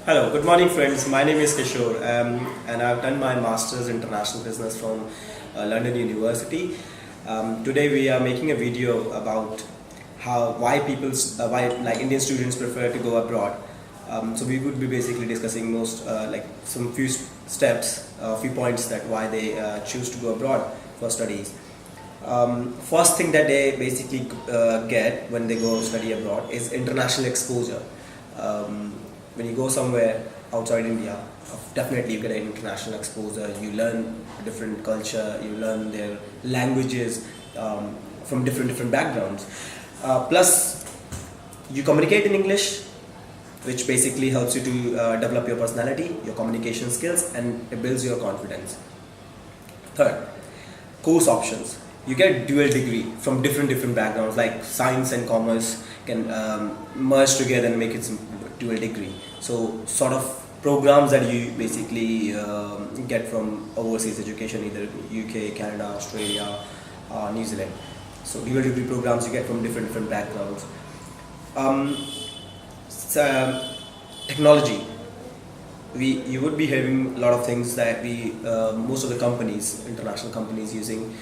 Hello, good morning friends. My name is Kishore and I've done my Masters International Business from London University. Today we are making a video about why like Indian students prefer to go abroad. So we would be basically discussing most like some few steps, few points that why they choose to go abroad for studies. First thing that they basically get when they go study abroad is international exposure. When you go somewhere outside India, definitely you get an international exposure. You learn different culture, you learn their languages from different backgrounds. Plus, you communicate in English, which basically helps you to develop your personality, your communication skills, and it builds your confidence. Third, course options. You get dual degree from different backgrounds, like science and commerce can merge together and make it some dual degree. So sort of programs that you basically get from overseas education, either UK, Canada, Australia, New Zealand. So dual degree programs you get from different backgrounds. Technology. You would be hearing a lot of things that most of the companies, international companies, using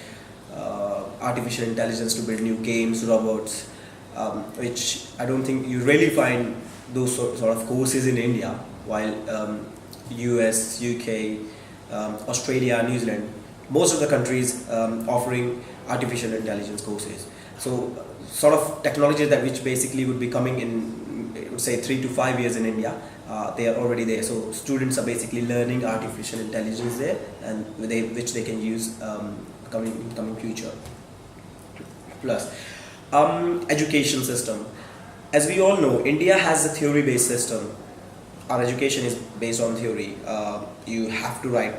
artificial intelligence to build new games, robots, which I don't think you really find those sort of courses in India, while US, UK, Australia, New Zealand, most of the countries offering artificial intelligence courses. So sort of technology that which basically would be coming in, I would say 3 to 5 years in India, they are already there. So students are basically learning artificial intelligence there, and which they can use coming future. Plus, education system. As we all know, India has a theory-based system. Our education is based on theory. You have to write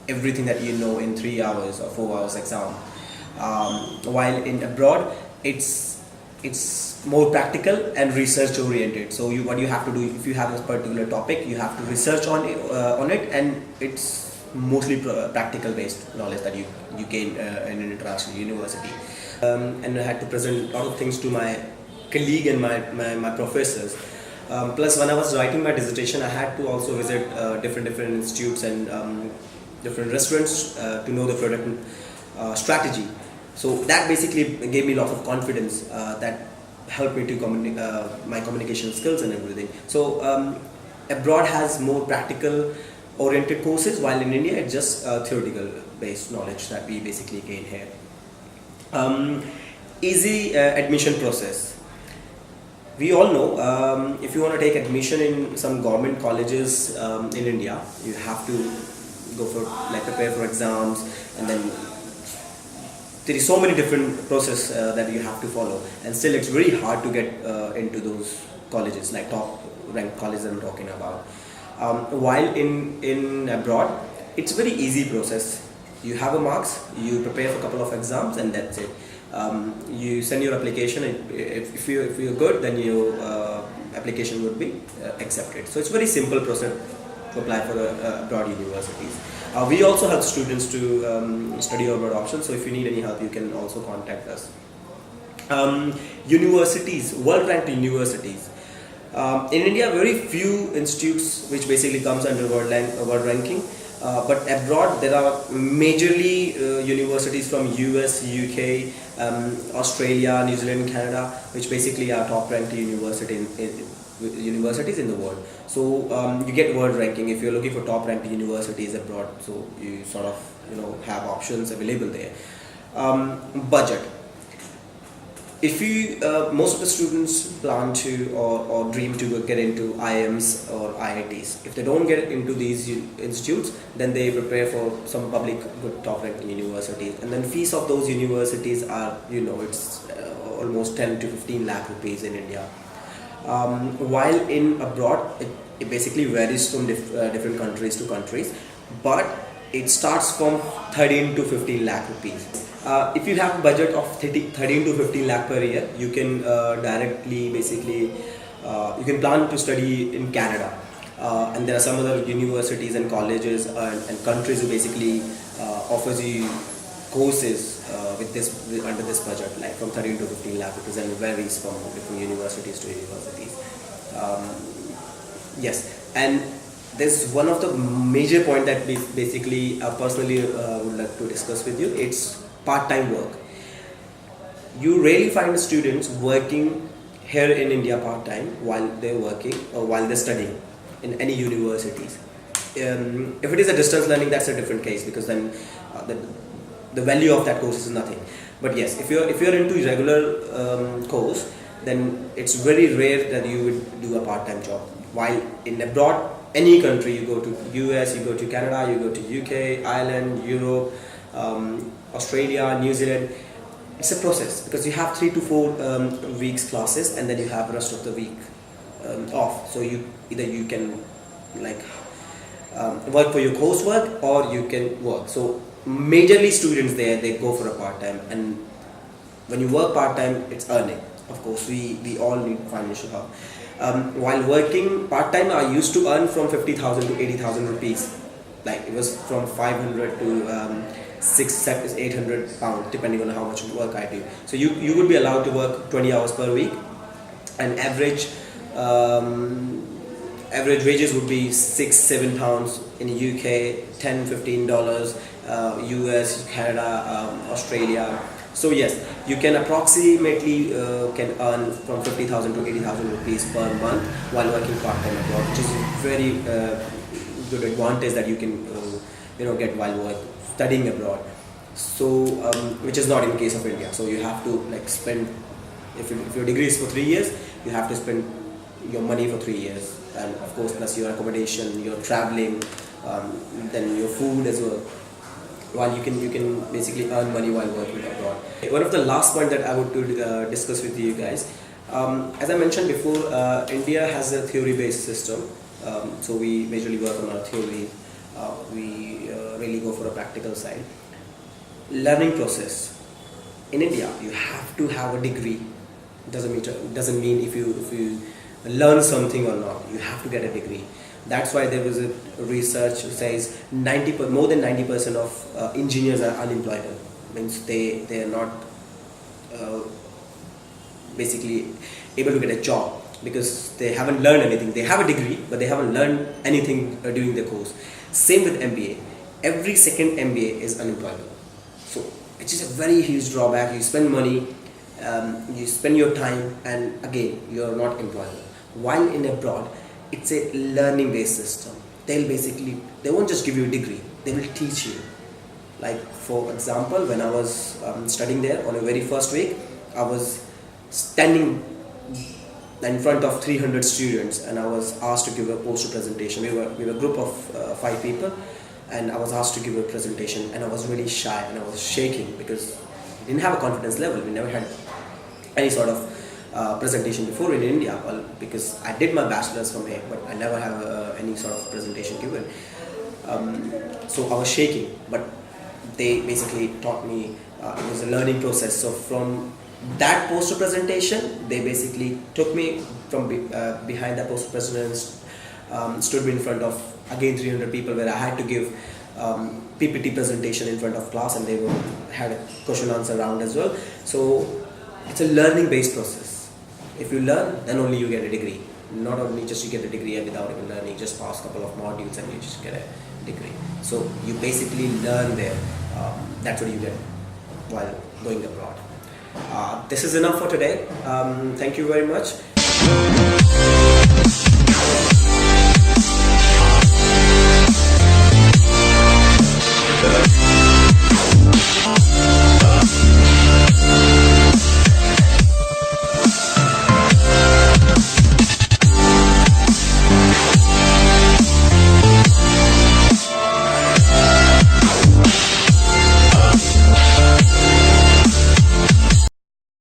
everything that you know in 3 hours or 4 hours exam. While in abroad, it's more practical and research oriented. So what you have to do, if you have a particular topic, you have to research on it, and it's mostly practical based knowledge that you gain in an international university. And I had to present a lot of things to my colleague and my professors. Plus, when I was writing my dissertation, I had to also visit different institutes and different restaurants to know the product strategy. So that basically gave me a lot of confidence that helped me to my communication skills and everything. So abroad has more practical oriented courses, while in India it's just theoretical based knowledge that we basically gain here. Easy admission process. We all know if you want to take admission in some government colleges in India, you have to go for prepare for exams, and then there is so many different process that you have to follow, and still it's very hard to get into those colleges, like top ranked colleges I'm talking about. While in abroad, it's a very easy process. You have a marks, you prepare for a couple of exams, and that's it. You send your application. If you're good, then your application would be accepted. So it's very simple process to apply for abroad universities. We also help students to study abroad options. So if you need any help, you can also contact us. Universities, world-ranked universities. In India, very few institutes which basically comes under world ranking. But abroad, there are majorly universities from US, UK, Australia, New Zealand, Canada, which basically are top-ranked universities in the world. So you get world ranking if you're looking for top-ranked universities abroad. So you sort of have options available there. Budget. If you most of the students plan to or dream to get into IIMs or IITs. If they don't get into these institutes, then they prepare for some public good top-ranked universities, and then fees of those universities are it's almost 10 to 15 lakh rupees in India. While in abroad, it basically varies from different countries to countries, but it starts from 13 to 15 lakh rupees. If you have a budget of 13 to 15 lakh per year, you can directly basically you can plan to study in Canada, and there are some other universities and colleges and countries who basically offers you courses under this budget, like from 13 to 15 lakh rupees, and it varies from different universities to universities. Yes. And there's one of the major point that we basically personally would like to discuss with you. It's part-time work. You rarely find students working here in India part-time while they're working or while they're studying in any universities. If it is a distance learning, that's a different case, because then the value of that course is nothing. But yes, if you're into regular course, then it's very rare that you would do a part-time job. While in abroad, any country, you go to US, you go to Canada, you go to UK, Ireland, Europe, Australia, New Zealand, it's a process, because you have 3 to 4 weeks classes, and then you have the rest of the week off. So you can like work for your coursework, or you can work. So majorly students there, they go for a part-time, and when you work part-time, it's earning. Of course, we all need financial help. While working part-time, I used to earn from 50,000 to 80,000 rupees. Like it was from 500 to 800 pounds, depending on how much work I do. So you would be allowed to work 20 hours per week, and average wages would be 6-7 pounds in the UK, $10-15, US, Canada, Australia. So yes, you can approximately can earn from 50,000 to 80,000 rupees per month while working part-time abroad, which is a very good advantage that you can get while studying abroad. So which is not in case of India. So you have to like spend, if your degree is for 3 years, you have to spend your money for 3 years, and of course plus your accommodation, your traveling, then your food as well. While you can basically earn money while working abroad. One of the last point that I would discuss with you guys, as I mentioned before, India has a theory-based system. So we majorly work on our theory. We really go for a practical side. Learning process in India, you have to have a degree. Doesn't mean if you learn something or not. You have to get a degree. That's why there was a research that says more than 90% of engineers are unemployable. Means they are not basically able to get a job because they haven't learned anything. They have a degree, but they haven't learned anything during the course. Same with MBA. Every second MBA is unemployable. So which is a very huge drawback. You spend money, you spend your time, and again you are not employable. While in abroad, it's a learning based system. They won't just give you a degree, they will teach you. Like for example, when I was studying there on a very first week, I was standing in front of 300 students, and I was asked to give a poster presentation. We were a group of 5 people, and I was asked to give a presentation, and I was really shy and I was shaking because I didn't have a confidence level. We never had any sort of presentation before in India, well, because I did my bachelor's from here, but I never have any sort of presentation given. So I was shaking, but they basically taught me, it was a learning process. So from that poster presentation, they basically took me from behind that poster presentation, stood me in front of again 300 people, where I had to give PPT presentation in front of class, and they had a question answer round as well. So it's a learning based process. If you learn, then only you get a degree. Not only just you get a degree and without even learning, just pass a couple of modules and you just get a degree. So you basically learn there. That's what you get while going abroad. This is enough for today. Thank you very much.